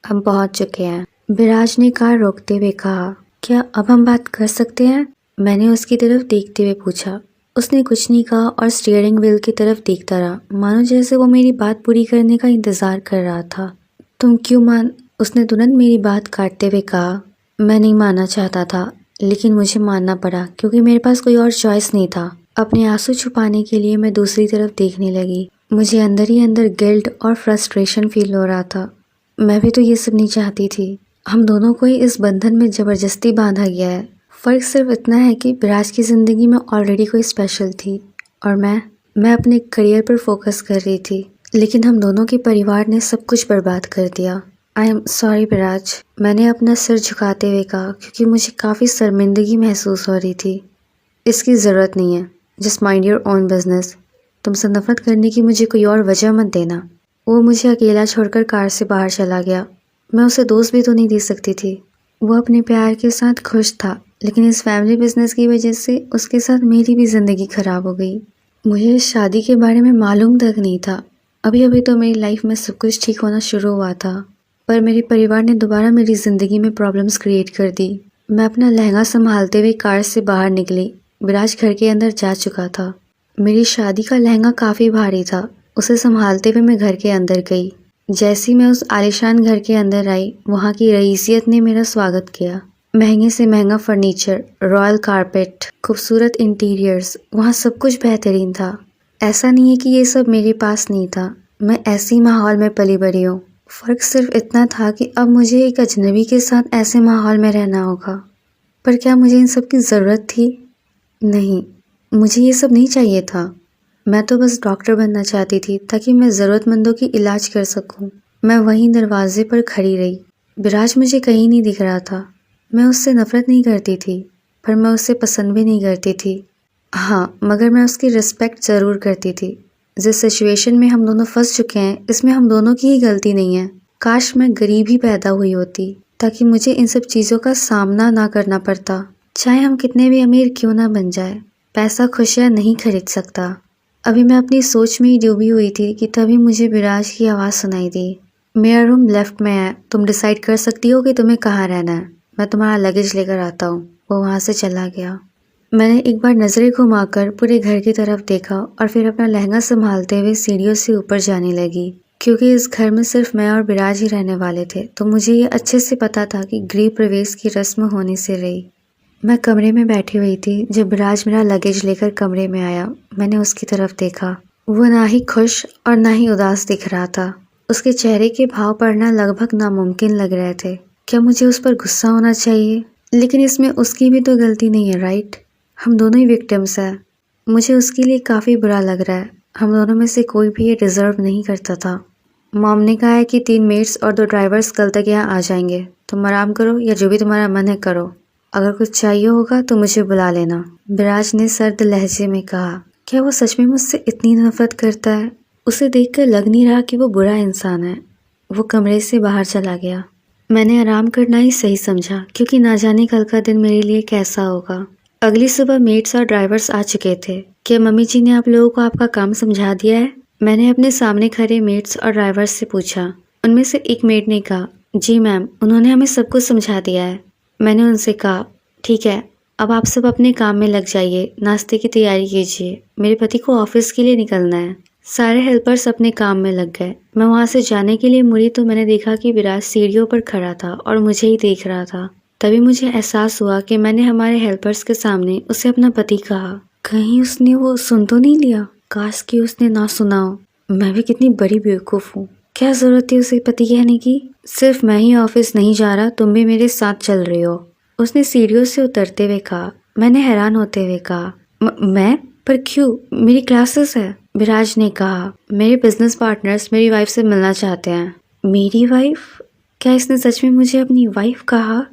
हम पहुंच चुके हैं। विराज ने कार रोकते हुए कहा, क्या अब हम बात कर सकते हैं? मैंने उसकी तरफ देखते हुए पूछा। उसने कुछ नहीं कहा और स्टीयरिंग व्हील की तरफ देखता रहा, मानो जैसे वो मेरी बात पूरी करने का इंतजार कर रहा था। तुम क्यों उसने तुरंत मेरी बात काटते हुए कहा। मैं नहीं मानना चाहता था, लेकिन मुझे मानना पड़ा क्योंकि मेरे पास कोई और चॉइस नहीं था। अपने आंसू छुपाने के लिए मैं दूसरी तरफ देखने लगी। मुझे अंदर ही अंदर गिल्ट और फ्रस्ट्रेशन फील हो रहा था। मैं भी तो ये सब नहीं चाहती थी। हम दोनों को ही इस बंधन में जबरदस्ती बांधा गया है। फ़र्क सिर्फ इतना है कि विराज की ज़िंदगी में ऑलरेडी कोई स्पेशल थी और मैं अपने करियर पर फोकस कर रही थी, लेकिन हम दोनों के परिवार ने सब कुछ बर्बाद कर दिया। आई एम सॉरी विराज, मैंने अपना सिर झुकाते हुए कहा क्योंकि मुझे काफ़ी शर्मिंदगी महसूस हो रही थी। इसकी ज़रूरत नहीं है, just mind your own business. तुमसे नफरत करने की मुझे कोई और वजह मत देना। वो मुझे अकेला छोड़कर कार से बाहर चला गया। मैं उसे दोस्त भी तो नहीं दे सकती थी। वो अपने प्यार के साथ खुश था, लेकिन इस फैमिली बिजनेस की वजह से उसके साथ मेरी भी ज़िंदगी खराब हो गई। मुझे इस शादी के बारे में मालूम तक नहीं था। अभी अभी तो मेरी लाइफ में सब कुछ ठीक होना शुरू हुआ था, पर मेरे परिवार ने दोबारा मेरी ज़िंदगी में प्रॉब्लम्स क्रिएट कर दी। मैं अपना लहंगा संभालते हुए कार से बाहर निकली। विराज घर के अंदर जा चुका था। मेरी शादी का लहंगा काफ़ी भारी था। उसे संभालते हुए मैं घर के अंदर गई। जैसी मैं उस आलीशान घर के अंदर आई, वहाँ की रईसियत ने मेरा स्वागत किया। महंगे से महंगा फर्नीचर, रॉयल कारपेट, खूबसूरत इंटीरियर्स, वहाँ सब कुछ बेहतरीन था। ऐसा नहीं है कि ये सब मेरे पास नहीं था। मैं ऐसी माहौल में पली बड़ी हूँ। फ़र्क सिर्फ इतना था कि अब मुझे एक अजनबी के साथ ऐसे माहौल में रहना होगा। पर क्या मुझे इन सब की ज़रूरत थी? नहीं, मुझे ये सब नहीं चाहिए था। मैं तो बस डॉक्टर बनना चाहती थी ताकि मैं ज़रूरतमंदों की इलाज कर सकूं। मैं वहीं दरवाजे पर खड़ी रही। विराज मुझे कहीं नहीं दिख रहा था। मैं उससे नफ़रत नहीं करती थी, पर मैं उससे पसंद भी नहीं करती थी। हाँ, मगर मैं उसकी रिस्पेक्ट ज़रूर करती थी। जिस सिचुएशन में हम दोनों फंस चुके हैं, इसमें हम दोनों की ही गलती नहीं है। काश मैं गरीब ही पैदा हुई होती ताकि मुझे इन सब चीज़ों का सामना ना करना पड़ता। चाहे हम कितने भी अमीर क्यों ना बन जाए, पैसा खुशियाँ नहीं खरीद सकता। अभी मैं अपनी सोच में ही डूबी हुई थी कि तभी मुझे विराज की आवाज़ सुनाई दी। मेरा रूम लेफ्ट में है, तुम डिसाइड कर सकती हो कि तुम्हें कहाँ रहना है। मैं तुम्हारा लगेज लेकर आता हूँ। वो वहाँ से चला गया। मैंने एक बार नज़रें घुमाकर पूरे घर की तरफ देखा और फिर अपना लहंगा संभालते हुए सीढ़ियों से ऊपर जाने लगी। क्योंकि इस घर में सिर्फ मैं और विराज ही रहने वाले थे, तो मुझे ये अच्छे से पता था कि गृह प्रवेश की रस्म होने से रही। मैं कमरे में बैठी हुई थी जब विराज मेरा लगेज लेकर कमरे में आया। मैंने उसकी तरफ देखा। वो ना ही खुश और ना ही उदास दिख रहा था। उसके चेहरे के भाव पढ़ना लगभग नामुमकिन लग रहे थे। क्या मुझे उस पर गुस्सा होना चाहिए? लेकिन इसमें उसकी भी तो गलती नहीं है, राइट? हम दोनों ही विक्टिम्स हैं। मुझे उसके लिए काफ़ी बुरा लग रहा है। हम दोनों में से कोई भी ये डिज़र्व नहीं करता था। मॉम ने कहा है कि 3 मेड्स और 2 ड्राइवर्स कल तक यहाँ आ जाएंगे। तुम आराम करो या जो भी तुम्हारा मन है करो। अगर कुछ चाहिए होगा तो मुझे बुला लेना, विराज ने सर्द लहजे में कहा। क्या वो सच में मुझसे इतनी नफरत करता है? उसे देखकर लग नहीं रहा कि वो बुरा इंसान है। वो कमरे से बाहर चला गया। मैंने आराम करना ही सही समझा, क्योंकि ना जाने कल का दिन मेरे लिए कैसा होगा। अगली सुबह मेड्स और ड्राइवर्स आ चुके थे। क्या मम्मी जी ने आप लोगों को आपका काम समझा दिया है? मैंने अपने सामने खड़े मेड्स और ड्राइवर्स से पूछा। उनमें से एक मेड ने कहा, जी मैम, उन्होंने हमें सब कुछ समझा दिया है। मैंने उनसे कहा, ठीक है, अब आप सब अपने काम में लग जाइए, नाश्ते की तैयारी कीजिए, मेरे पति को ऑफिस के लिए निकलना है। सारे हेल्पर्स अपने काम में लग गए। मैं वहाँ से जाने के लिए मुड़ी तो मैंने देखा कि विराज सीढ़ियों पर खड़ा था और मुझे ही देख रहा था। तभी मुझे एहसास हुआ कि मैंने हमारे हेल्पर्स के सामने उसे अपना पति कहा। कहीं उसने वो सुन तो नहीं लिया? काश कि उसने ना सुना हो। मैं भी कितनी बड़ी बेवकूफ़ हूँ। क्या ज़रूरत थी उसे पति कहने की? सिर्फ मैं ही ऑफिस नहीं जा रहा, तुम भी मेरे साथ चल रही हो, उसने सीढ़ियों से उतरते हुए कहा। मैंने हैरान होते हुए कहा, मैं? पर क्यों? मेरी क्लासेस है। विराज ने कहा, मेरे बिजनेस पार्टनर्स मेरी वाइफ से मिलना चाहते हैं। मेरी वाइफ? क्या इसने सच में मुझे अपनी वाइफ कहा?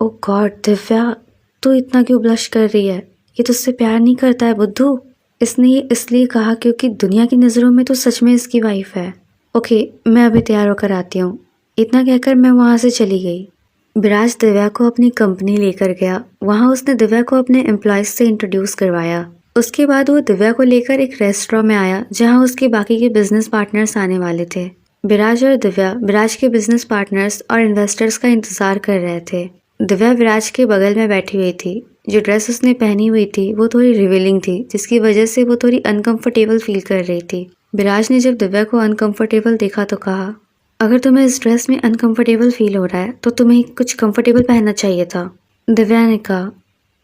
ओ गॉड दिव्या, तू इतना क्यों ब्लश कर रही है? ये तुझसे प्यार नहीं करता है बुद्धू। इसने ये इसलिए कहा क्योंकि दुनिया की नज़रों में तो सच में इसकी वाइफ है। ओके, मैं अभी तैयार होकर आती हूँ। इतना कहकर मैं वहाँ से चली गई। विराज दिव्या को अपनी कंपनी लेकर गया। वहाँ उसने दिव्या को अपने एम्प्लॉयज से इंट्रोड्यूस करवाया। उसके बाद वो दिव्या को लेकर एक रेस्टोरेंट में आया जहाँ उसके बाकी के बिजनेस पार्टनर्स आने वाले थे। विराज और दिव्या विराज के बिजनेस पार्टनर्स और इन्वेस्टर्स का इंतजार कर रहे थे। दिव्या विराज के बगल में बैठी हुई थी। जो ड्रेस उसने पहनी हुई थी वो थोड़ी रिवीलिंग थी, जिसकी वजह से वो थोड़ी अनकंफर्टेबल फील कर रही थी। विराज ने जब दिव्या को अनकंफर्टेबल देखा तो कहा, अगर तुम्हें इस ड्रेस में अनकंफर्टेबल फील हो रहा है तो तुम्हें कुछ कंफर्टेबल पहनना चाहिए था। दिव्या ने कहा,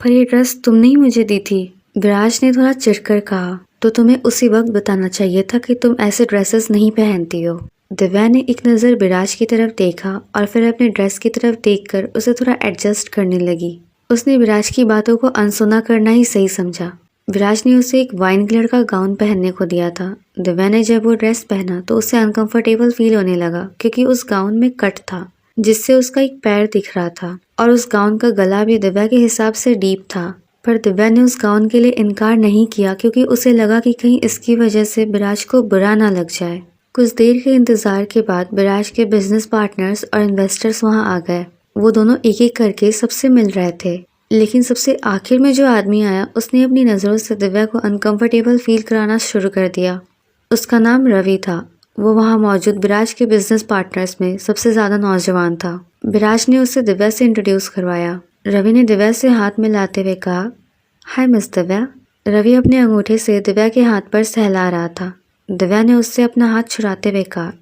पर ये ड्रेस तुमने ही मुझे दी थी। विराज ने थोड़ा चिढ़कर कहा, तो तुम्हें उसी वक्त बताना चाहिए था कि तुम ऐसे ड्रेसेस नहीं पहनती हो। दिव्या ने एक नज़र विराज की तरफ देखा और फिर अपने ड्रेस की तरफ देखकर उसे थोड़ा एडजस्ट करने लगी। उसने विराज की बातों को अनसुना करना ही सही समझा। विराज ने उसे एक वाइन कलर का गाउन पहनने को दिया था। दिव्या ने जब वो ड्रेस पहना तो उसे अनकंफर्टेबल फील होने लगा, क्योंकि उस गाउन में कट था जिससे उसका एक पैर दिख रहा था, और उस गाउन का गला भी दिव्या के हिसाब से डीप था। पर दिव्या ने उस गाउन के लिए इनकार नहीं किया, क्योंकि उसे लगा कि कहीं इसकी वजह से विराज को बुरा ना लग जाए। कुछ देर के इंतजार के बाद विराज के बिजनेस पार्टनर्स और इन्वेस्टर्स वहां आ गए। वो दोनों एक एक करके सबसे मिल रहे थे, लेकिन सबसे आखिर में जो आदमी आया उसने अपनी नज़रों से दिव्या को अनकंफर्टेबल फील कराना शुरू कर दिया। उसका नाम रवि था। वो वहाँ मौजूद विराज के बिजनेस पार्टनर्स में सबसे ज़्यादा नौजवान था। विराज ने उसे दिव्या से इंट्रोड्यूस करवाया। रवि ने दिव्या से हाथ मिलाते हुए कहा, हाय मिस दिव्या। रवि अपने अंगूठे से दिव्या के हाथ पर सहला रहा था। दिव्या ने उससे अपना हाथ छुड़ाते हुए कहा,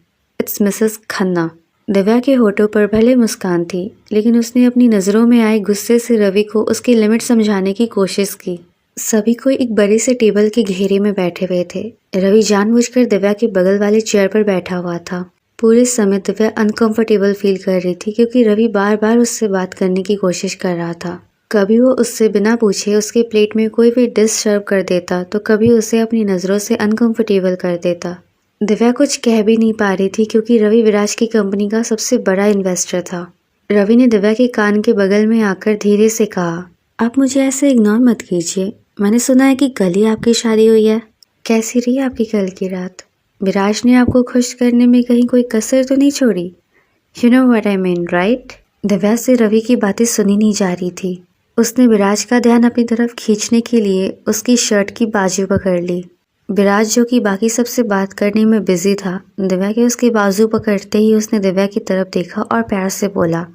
इट्स मिसेस खन्ना। दिव्या के होठों पर भले मुस्कान थी, लेकिन उसने अपनी नज़रों में आए गुस्से से रवि को उसकी लिमिट समझाने की कोशिश की। सभी कोई एक बड़े से टेबल के घेरे में बैठे हुए थे। रवि जानबूझकर दिव्या के बगल वाले चेयर पर बैठा हुआ था। पूरे समय दिव्या अनकंफर्टेबल फील कर रही थी, क्योंकि रवि बार बार उससे बात करने की कोशिश कर रहा था। कभी वो उससे बिना पूछे उसके प्लेट में कोई भी डिश सर्व कर देता, तो कभी उसे अपनी नज़रों से अनकंफर्टेबल कर देता। दिव्या कुछ कह भी नहीं पा रही थी, क्योंकि रवि विराज की कंपनी का सबसे बड़ा इन्वेस्टर था। रवि ने दिव्या के कान के बगल में आकर धीरे से कहा, आप मुझे ऐसे इग्नोर मत कीजिए। मैंने सुना है कि कल ही आपकी शादी हुई है। कैसी रही आपकी कल की रात? विराज ने आपको खुश करने में कहीं कोई कसर तो नहीं छोड़ी? You know what I mean, right? Divya से रवि की बातें सुनी नहीं जा रही थी। उसने विराज का ध्यान अपनी तरफ खींचने के लिए उसकी शर्ट की बाजू पकड़ ली। विराज, जो कि बाकी सबसे बात करने में बिजी था, दिव्या के उसके बाजू पकड़ते ही उसने दिव्या की तरफ देखा और प्यार से बोला,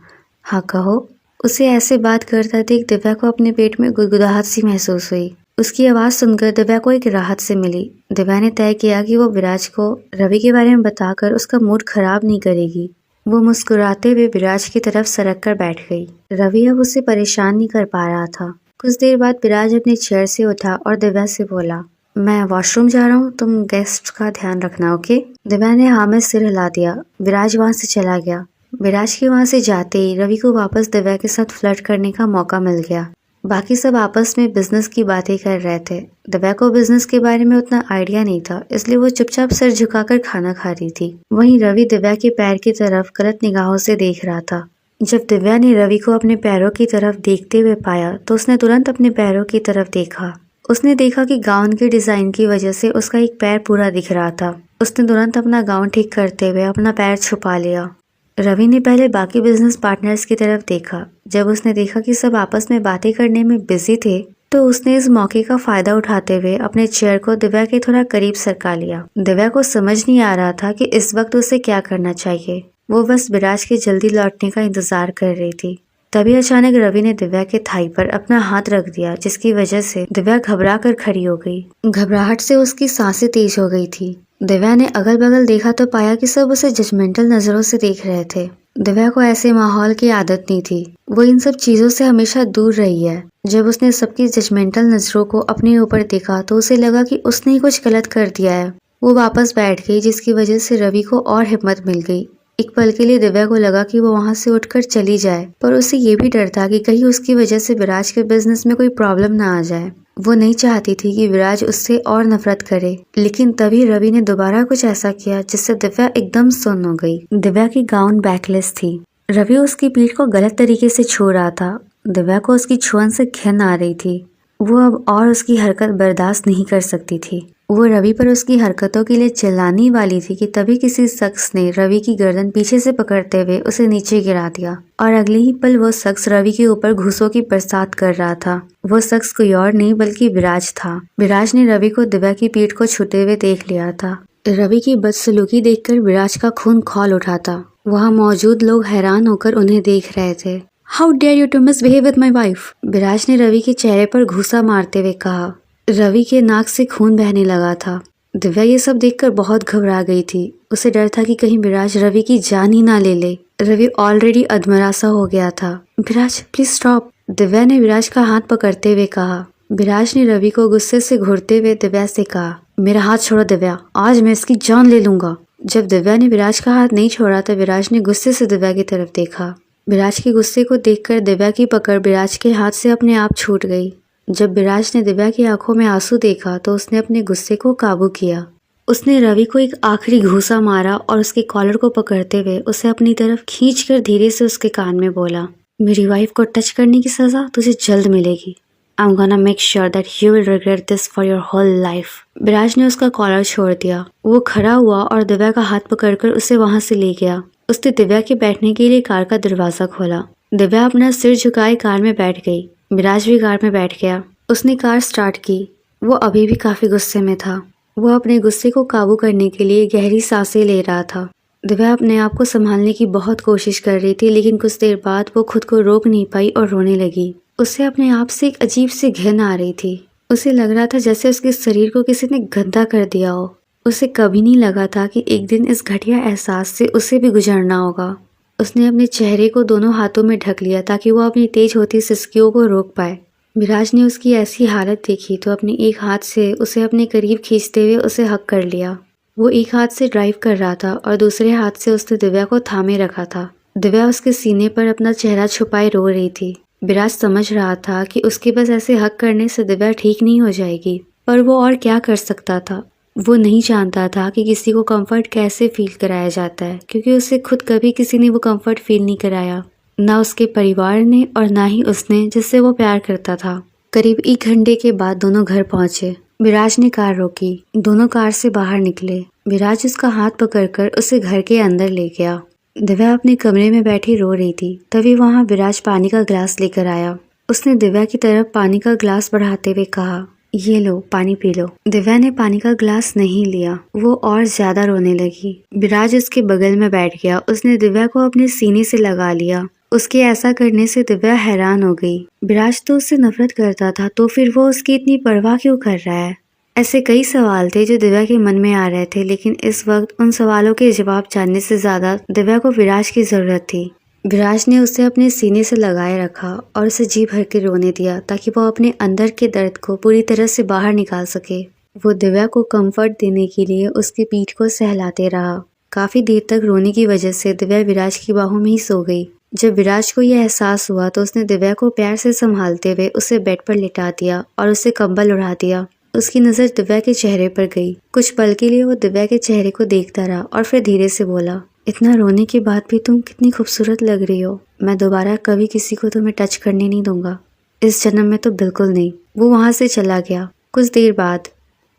हाँ कहो। उसे ऐसे बात करता देख दिव्या को अपने पेट में गुदगुदाहट सी महसूस हुई। उसकी आवाज़ सुनकर दिव्या को एक राहत से मिली। दिव्या ने तय किया कि वो विराज को रवि के बारे में बताकर उसका मूड खराब नहीं करेगी। वो मुस्कुराते हुए विराज की तरफ सरक कर बैठ गई। रवि अब उसे परेशान नहीं कर पा रहा था। कुछ देर बाद विराज अपने चेयर से उठा और दिव्या से बोला, मैं वॉशरूम जा रहा हूँ, तुम गेस्ट का ध्यान रखना, ओके? दिव्या ने हाँ में सिर हिला दिया। विराज वहाँ से चला गया। विराज के वहाँ से जाते ही रवि को वापस दिव्या के साथ फ्लर्ट करने का मौका मिल गया। बाकी सब आपस में बिजनेस की बातें कर रहे थे। दिव्या को बिजनेस के बारे में उतना आइडिया नहीं था, इसलिए वो चुपचाप सिर झुकाकर खाना खा रही थी। वहीं रवि दिव्या के पैर की तरफ गलत निगाहों से देख रहा था। जब दिव्या ने रवि को अपने पैरों की तरफ देखते हुए पाया तो उसने तुरंत अपने पैरों की तरफ देखा। उसने देखा कि गाउन के डिजाइन की वजह से उसका एक पैर पूरा दिख रहा था। उसने तुरंत अपना गाउन ठीक करते हुए अपना पैर छुपा लिया। रवि ने पहले बाकी बिजनेस पार्टनर्स की तरफ देखा। जब उसने देखा कि सब आपस में बातें करने में बिजी थे, तो उसने इस मौके का फायदा उठाते हुए अपने चेयर को दिव्या के थोड़ा करीब सरका लिया। दिव्या को समझ नहीं आ रहा था कि इस वक्त उसे क्या करना चाहिए। वो बस विराज के जल्दी लौटने का इंतजार कर रही थी। तभी अचानक रवि ने दिव्या के थाई पर अपना हाथ रख दिया, जिसकी वजह से दिव्या घबरा कर खड़ी हो गई। घबराहट से उसकी सांसें तेज हो गई थी। दिव्या ने अगल बगल देखा तो पाया कि सब उसे जजमेंटल नजरों से देख रहे थे। दिव्या को ऐसे माहौल की आदत नहीं थी। वो इन सब चीजों से हमेशा दूर रही है। जब उसने सबकी जजमेंटल नजरों को अपने ऊपर देखा तो उसे लगा कि उसने ही कुछ गलत कर दिया है। वो वापस बैठ गई, जिसकी वजह से रवि को और हिम्मत मिल गई। एक पल के लिए दिव्या को लगा कि वो वहां से उठकर चली जाए, पर उसे ये भी डर था कि कहीं उसकी वजह से विराज के बिजनेस में कोई प्रॉब्लम ना आ जाए। वो नहीं चाहती थी कि विराज उससे और नफरत करे। लेकिन तभी रवि ने दोबारा कुछ ऐसा किया जिससे दिव्या एकदम सुन्न हो गई। दिव्या की गाउन बैकलेस थी। रवि उसकी पीठ को गलत तरीके से छू रहा था। दिव्या को उसकी छुअन से घिन आ रही थी। वो अब और उसकी हरकत बर्दाश्त नहीं कर सकती थी। वो रवि पर उसकी हरकतों के लिए चिल्लाने वाली थी कि तभी किसी शख्स ने रवि की गर्दन पीछे से पकड़ते हुए उसे नीचे गिरा दिया, और अगले ही पल वो शख्स रवि के ऊपर घूंसों की बरसात कर रहा था। वो शख्स कोई और नहीं बल्कि विराज था। विराज ने रवि को दिव्या की पीठ को छूते हुए देख लिया था। रवि की बदसलूकी देखकर विराज का खून खौल उठा था। वहाँ मौजूद लोग हैरान होकर उन्हें देख रहे थे। How dare you to misbehave with my wife, Viraj ने रवि के चेहरे पर घूंसा मारते हुए कहा। रवि के नाक से खून बहने लगा था। दिव्या ये सब देखकर बहुत घबरा गई थी। उसे डर था कि कहीं विराज रवि की जान ही ना ले ले। रवि ऑलरेडी अधमरा सा हो गया था। विराज प्लीज स्टॉप, दिव्या ने विराज का हाथ पकड़ते हुए कहा। विराज ने रवि को गुस्से से घूरते हुए दिव्या से कहा, मेरा हाथ छोड़ो दिव्या, आज मैं इसकी जान ले लूंगा। जब दिव्या ने विराज का हाथ नहीं छोड़ा तो विराज ने गुस्से से दिव्या की तरफ देखा। विराज के गुस्से को देखकर दिव्या की पकड़ विराज के हाथ से अपने आप छूट गई। जब विराज ने दिव्या की आंखों में आंसू देखा तो उसने अपने गुस्से को काबू किया। उसने रवि को एक आखिरी घूंसा मारा और उसके कॉलर को पकड़ते हुए उसे अपनी तरफ खींचकर धीरे से उसके कान में बोला, मेरी वाइफ को टच करने की सजा तुझे जल्द मिलेगी। I'm gonna make sure that you will regret this for your whole life। विराज ने उसका कॉलर छोड़ दिया। वो खड़ा हुआ और दिव्या का हाथ पकड़कर उसे वहां से ले गया। उसने दिव्या के बैठने के लिए कार का दरवाजा खोला। दिव्या अपना सिर झुकाए कार में बैठ गई। विराज भी कार में बैठ गया। उसने कार स्टार्ट की। वो अभी भी काफी गुस्से में था। वो अपने गुस्से को काबू करने के लिए गहरी सांसें ले रहा था। दिव्या अपने आप को संभालने की बहुत कोशिश कर रही थी, लेकिन कुछ देर बाद वो खुद को रोक नहीं पाई और रोने लगी। उसे अपने आप से एक अजीब सी घिन आ रही थी। उसे लग रहा था जैसे उसके शरीर को किसी ने गंदा कर दिया हो। उसे कभी नहीं लगा था कि एक दिन इस घटिया एहसास से उसे भी गुजरना होगा। उसने अपने चेहरे को दोनों हाथों में ढक लिया ताकि वो अपनी तेज होती सिसकियों को रोक पाए। विराज ने उसकी ऐसी हालत देखी तो अपने एक हाथ से उसे अपने करीब खींचते हुए उसे हक कर लिया। वो एक हाथ से ड्राइव कर रहा था और दूसरे हाथ से उसने दिव्या को थामे रखा था। दिव्या उसके सीने पर अपना चेहरा छुपाए रो रही थी। विराज समझ रहा था कि उसके बस ऐसे हक करने से दिव्या ठीक नहीं हो जाएगी, पर वो और क्या कर सकता था। वो नहीं जानता था कि किसी को कंफर्ट कैसे फील कराया जाता है, क्योंकि उसे खुद कभी किसी ने वो कंफर्ट फील नहीं कराया, ना उसके परिवार ने और ना ही उसने जिससे वो प्यार करता था। करीब 1 घंटे के बाद दोनों घर पहुंचे। विराज ने कार रोकी। दोनों कार से बाहर निकले। विराज उसका हाथ पकड़कर उसे घर के अंदर ले गया। दिव्या अपने कमरे में बैठी रो रही थी। तभी वहां विराज पानी का गिलास लेकर आया। उसने दिव्या की तरफ पानी का गिलास बढ़ाते हुए कहा, ये लो पानी पी लो। दिव्या ने पानी का गिलास नहीं लिया। वो और ज्यादा रोने लगी। विराज उसके बगल में बैठ गया। उसने दिव्या को अपने सीने से लगा लिया। उसके ऐसा करने से दिव्या हैरान हो गई। विराज तो उससे नफरत करता था, तो फिर वो उसकी इतनी परवाह क्यों कर रहा है? ऐसे कई सवाल थे जो दिव्या के मन में आ रहे थे, लेकिन इस वक्त उन सवालों के जवाब जानने से ज्यादा दिव्या को विराज की जरूरत थी। विराज ने उसे अपने सीने से लगाए रखा और उसे जी भर के रोने दिया ताकि वो अपने अंदर के दर्द को पूरी तरह से बाहर निकाल सके। वो दिव्या को कंफर्ट देने के लिए उसकी पीठ को सहलाते रहा। काफी देर तक रोने की वजह से दिव्या विराज की बाहों में ही सो गई। जब विराज को यह एहसास हुआ तो उसने दिव्या को प्यार से संभालते हुए उसे बेड पर लिटा दिया और उसे कंबल उड़ा दिया। उसकी नजर दिव्या के चेहरे पर गई। कुछ पल के लिए वो दिव्या के चेहरे को देखता रहा और फिर धीरे से बोला, इतना रोने के बाद भी तुम कितनी खूबसूरत लग रही हो। मैं दोबारा कभी किसी को तुम्हें टच करने नहीं दूंगा, इस जन्म में तो बिल्कुल नहीं। वो वहां से चला गया। कुछ देर बाद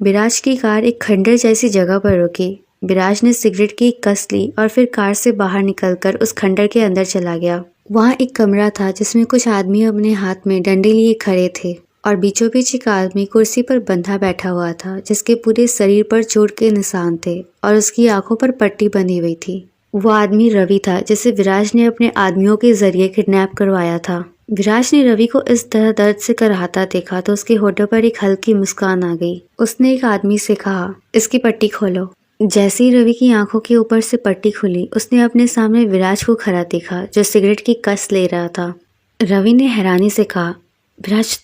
विराज की कार एक खंडर जैसी जगह पर रुकी। विराज ने सिगरेट की एक कस ली और फिर कार से बाहर निकलकर उस खंडर के अंदर चला गया। वहाँ एक कमरा था जिसमें कुछ आदमी अपने हाथ में डंडे लिए खड़े थे और बीचों बीच एक आदमी कुर्सी पर बंधा बैठा हुआ था, जिसके पूरे शरीर पर चोट के निशान थे और उसकी आंखों पर पट्टी बंधी हुई थी। वो आदमी रवि था, जिसे विराज ने अपने आदमियों के जरिए किडनैप करवाया था। विराज ने रवि को इस तरह दर्द से कराहता देखा तो उसके होठों पर एक हल्की मुस्कान आ गई। उसने एक आदमी से कहा, इसकी पट्टी खोलो। जैसे ही रवि की आंखों के ऊपर से पट्टी खुली, उसने अपने सामने विराज को खड़ा देखा जो सिगरेट की कस ले रहा था। रवि ने हैरानी से कहा, विराज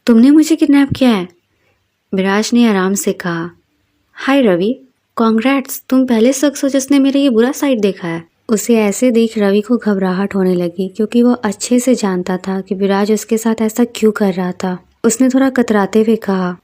तुमने मुझे किडनैप किया है? विराज ने आराम से कहा, हाय रवि, कॉन्ग्रेट्स, तुम पहले शख्स हो जिसने मेरा ये बुरा साइड देखा है। उसे ऐसे देख रवि को घबराहट होने लगी, क्योंकि वो अच्छे से जानता था कि विराज उसके साथ ऐसा क्यों कर रहा था। उसने थोड़ा कतराते हुए कहा,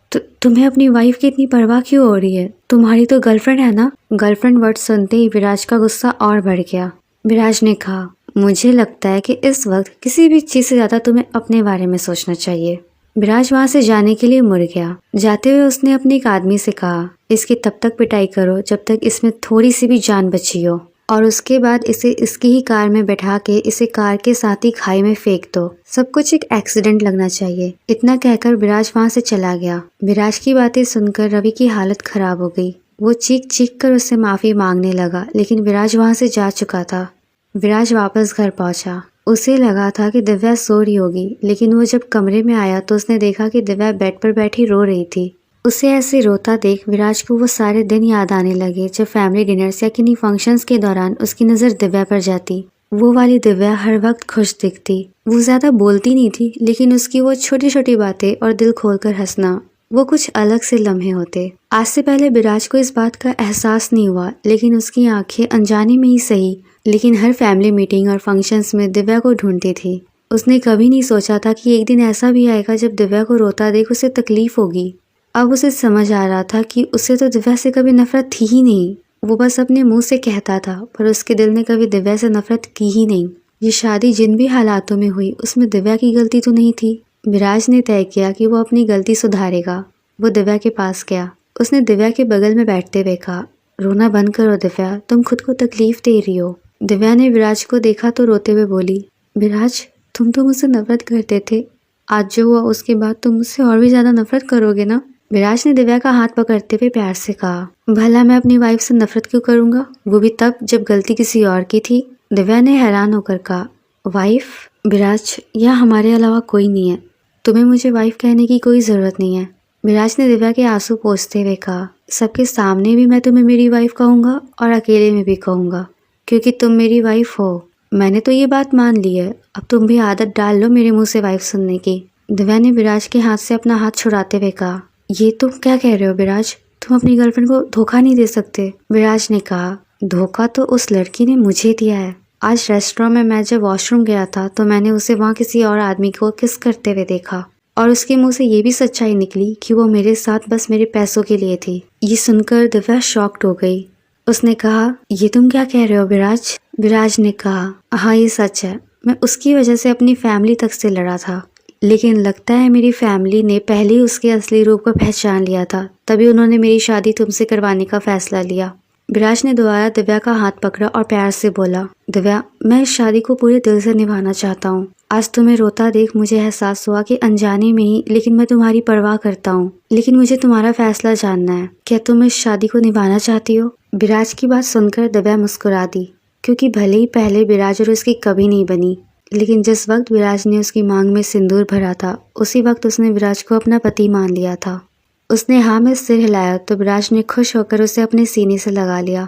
तुम्हें अपनी वाइफ की इतनी परवाह क्यों हो रही है? तुम्हारी तो गर्लफ्रेंड है ना? गर्लफ्रेंड वर्ड सुनते ही विराज का गुस्सा और बढ़ गया। विराज ने कहा, मुझे लगता है कि इस वक्त किसी भी चीज से ज्यादा तुम्हें अपने बारे में सोचना चाहिए। विराज वहां से जाने के लिए मुड़ गया। जाते हुए उसने अपने एक आदमी से कहा, इसकी तब तक पिटाई करो जब तक इसमें थोड़ी सी भी जान बची हो, और उसके बाद इसे इसकी ही कार में बैठा के इसे कार के साथ ही खाई में फेंक दो। सब कुछ एक एक्सीडेंट लगना चाहिए। इतना कहकर विराज वहां से चला गया। विराज की बातें सुनकर रवि की हालत खराब हो गई। वो चीख चीख कर उससे माफ़ी मांगने लगा, लेकिन विराज वहाँ से जा चुका था। विराज वापस घर पहुंचा। उसे लगा था कि दिव्या सो रही होगी, लेकिन वो जब कमरे में आया तो उसने देखा कि दिव्या बेड पर बैठी रो रही थी। उसे ऐसे रोता देख विराज को वो सारे दिन याद आने लगे जब फैमिली डिनर्स या किन्हीं फंक्शंस के दौरान उसकी नज़र दिव्या पर जाती। वो वाली दिव्या हर वक्त खुश दिखती। वो ज़्यादा बोलती नहीं थी, लेकिन उसकी वो छोटी छोटी बातें और दिल खोलकर हंसना, वो कुछ अलग से लम्हे होते। आज से पहले विराज को इस बात का एहसास नहीं हुआ, लेकिन उसकी आंखें अनजाने में ही सही, लेकिन हर फैमिली मीटिंग और फंक्शंस में दिव्या को ढूंढती थी। उसने कभी नहीं सोचा था कि एक दिन ऐसा भी आएगा जब दिव्या को रोता देख उसे तकलीफ होगी। अब उसे समझ आ रहा था कि उसे तो दिव्या से कभी नफरत थी ही नहीं। वो बस अपने मुंह से कहता था, पर उसके दिल ने कभी दिव्या से नफरत की ही नहीं। ये शादी जिन भी हालातों में हुई उसमें दिव्या की गलती तो नहीं थी। विराज ने तय किया कि वो अपनी गलती सुधारेगा। वो दिव्या के पास गया। उसने दिव्या के बगल में बैठते हुए कहा, रोना बंद करो दिव्या, तुम खुद को तकलीफ दे रही हो। दिव्या ने विराज को देखा तो रोते हुए बोली, विराज तुम तो मुझसे नफरत करते थे, आज जो हुआ उसके बाद तुम मुझसे और भी ज्यादा नफरत करोगे ना। विराज ने दिव्या का हाथ पकड़ते हुए प्यार से कहा, भला मैं अपनी वाइफ से नफरत क्यों करूंगा, वो भी तब जब गलती किसी और की थी। दिव्या ने हैरान होकर कहा, वाइफ? विराज, यहाँ हमारे अलावा कोई नहीं है, तुम्हें मुझे वाइफ कहने की कोई ज़रूरत नहीं है। विराज ने दिव्या के आंसू पोंछते हुए कहा, सबके सामने भी मैं तुम्हें मेरी वाइफ कहूँगा और अकेले में भी कहूँगा, क्योंकि तुम मेरी वाइफ हो। मैंने तो ये बात मान ली है, अब तुम भी आदत डाल लो मेरे मुंह से वाइफ सुनने की। दिव्या ने विराज के हाथ से अपना हाथ छुड़ाते हुए कहा, ये तुम क्या कह रहे हो विराज, तुम अपनी गर्लफ्रेंड को धोखा नहीं दे सकते। विराज ने कहा, धोखा तो उस लड़की ने मुझे दिया है। आज रेस्टोरेंट में मैं जब वॉशरूम गया था तो मैंने उसे वहाँ किसी और आदमी को किस करते हुए देखा, और उसके मुंह से ये भी सच्चाई निकली कि वो मेरे साथ बस मेरे पैसों के लिए थी। ये सुनकर दिव्या शॉक्ड हो गई। उसने कहा, ये तुम क्या कह रहे हो विराज? विराज ने कहा, हाँ ये सच है, मैं उसकी वजह से अपनी फैमिली तक से लड़ा था, लेकिन लगता है मेरी फैमिली ने पहले ही उसके असली रूप को पहचान लिया था, तभी उन्होंने मेरी शादी तुमसे करवाने का फैसला लिया। विराज ने दोबारा दिव्या का हाथ पकड़ा और प्यार से बोला, दिव्या मैं इस शादी को पूरे दिल से निभाना चाहता हूँ। आज तुम्हें रोता देख मुझे एहसास हुआ कि अनजाने में ही, लेकिन मैं तुम्हारी परवाह करता हूँ। लेकिन मुझे तुम्हारा फैसला जानना है, क्या तुम इस शादी को निभाना चाहती हो? विराज की बात सुनकर दिव्या मुस्कुरा दी, क्योंकि भले ही पहले विराज और उसकी कभी नहीं बनी, लेकिन जिस वक्त विराज ने उसकी मांग में सिंदूर भरा था उसी वक्त उसने विराज को अपना पति मान लिया था। उसने हाँ में सिर हिलाया तो विराज ने खुश होकर उसे अपने सीने से लगा लिया।